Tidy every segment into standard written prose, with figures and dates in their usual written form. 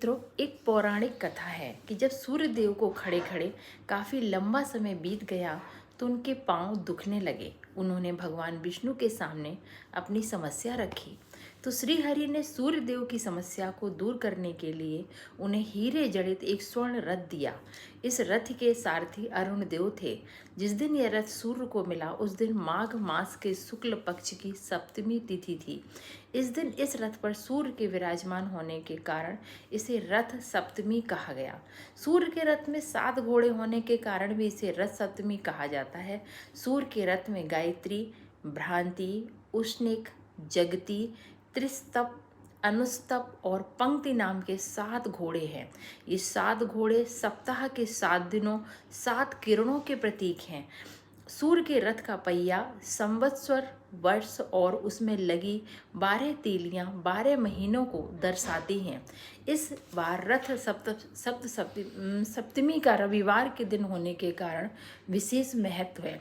मित्रों, एक पौराणिक कथा है कि जब सूर्य देव को खड़े खड़े काफी लंबा समय बीत गया तो उनके पांव दुखने लगे। उन्होंने भगवान विष्णु के सामने अपनी समस्या रखी तो श्री हरि ने सूर्य देव की समस्या को दूर करने के लिए उन्हें हीरे जड़ित एक स्वर्ण रथ दिया। इस रथ के सारथी अरुण देव थे। जिस दिन यह रथ सूर्य को मिला उस दिन माघ मास के शुक्ल पक्ष की सप्तमी तिथि थी। इस दिन इस रथ पर सूर्य के विराजमान होने के कारण इसे रथ सप्तमी कहा गया। सूर्य के रथ में 7 घोड़े होने के कारण भी इसे रथ सप्तमी कहा जाता है। सूर्य के रथ में गायत्री, भ्रांति, उष्णिक, जगती, त्रिस्तप, अनुस्तप और पंक्ति नाम के 7 घोड़े हैं। ये 7 घोड़े सप्ताह के 7 दिनों 7 किरणों के प्रतीक हैं। सूर्य के रथ का पहिया संवत्सर, वर्ष और उसमें लगी 12 तीलियां 12 महीनों को दर्शाती हैं। इस बार रथ सप्तमी का रविवार के दिन होने के कारण विशेष महत्व है।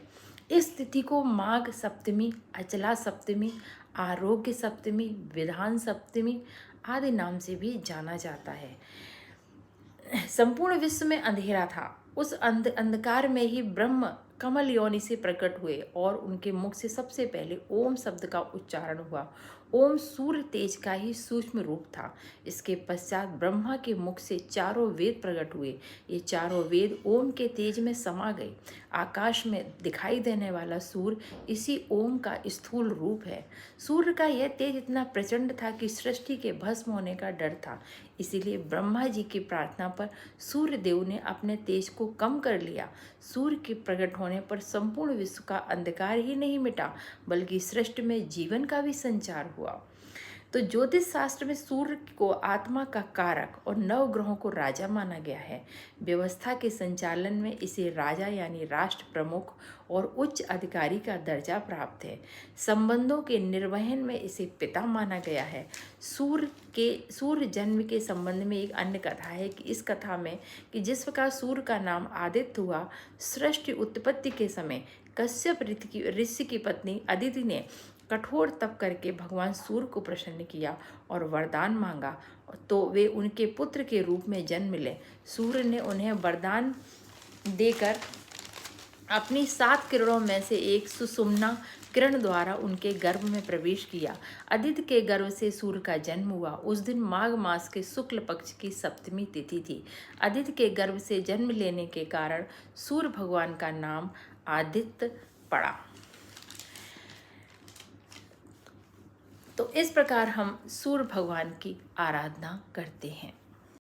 इस तिथि को माघ सप्तमी, अचला सप्तमी, आरोग्य सप्तमी, विधान सप्तमी आदि नाम से भी जाना जाता है। संपूर्ण विश्व में अंधेरा था। उस अंधकार में ही ब्रह्म कमल योनि से प्रकट हुए और उनके मुख से सबसे पहले ओम शब्द का उच्चारण हुआ। ओम सूर्य तेज का ही सूक्ष्म रूप था। इसके पश्चात ब्रह्मा के मुख से चारों वेद प्रकट हुए। ये चारों वेद ओम के तेज में समा गए। आकाश में दिखाई देने वाला सूर्य इसी ओम का स्थूल रूप है। सूर्य का यह तेज इतना प्रचंड था कि सृष्टि के भस्म होने का डर था। इसीलिए ब्रह्मा जी की प्रार्थना पर सूर्य देव ने अपने तेज को कम कर लिया। सूर्य के प्रकट होने पर संपूर्ण विश्व का अंधकार ही नहीं मिटा बल्कि सृष्टि में जीवन का भी संचार हुआ। तो ज्योतिष शास्त्र में सूर्य को आत्मा का कारक और 9 ग्रहों को राजा माना गया है। व्यवस्था के संचालन में इसे राजा यानी राष्ट्र प्रमुख और उच्च अधिकारी का दर्जा प्राप्त है। संबंधों के निर्वहन में इसे पिता माना गया है। सूर्य जन्म के संबंध में एक अन्य कथा है कि इस कथा में कि जिस प्रकार सूर्य का नाम आदित्य हुआ, सृष्टि उत्पत्ति के समय कश्यप ऋषि की पत्नी अदिति ने कठोर तप करके भगवान सूर्य को प्रसन्न किया और वरदान मांगा तो वे उनके पुत्र के रूप में जन्म ले। सूर्य ने उन्हें वरदान देकर अपनी 7 किरणों में से एक सुषुम्ना किरण द्वारा उनके गर्भ में प्रवेश किया। अदिति के गर्भ से सूर्य का जन्म हुआ। उस दिन माघ मास के शुक्ल पक्ष की सप्तमी तिथि थी। अदिति के गर्भ से जन्म लेने के कारण सूर्य भगवान का नाम आदित्य पड़ा। तो इस प्रकार हम सूर्य भगवान की आराधना करते हैं।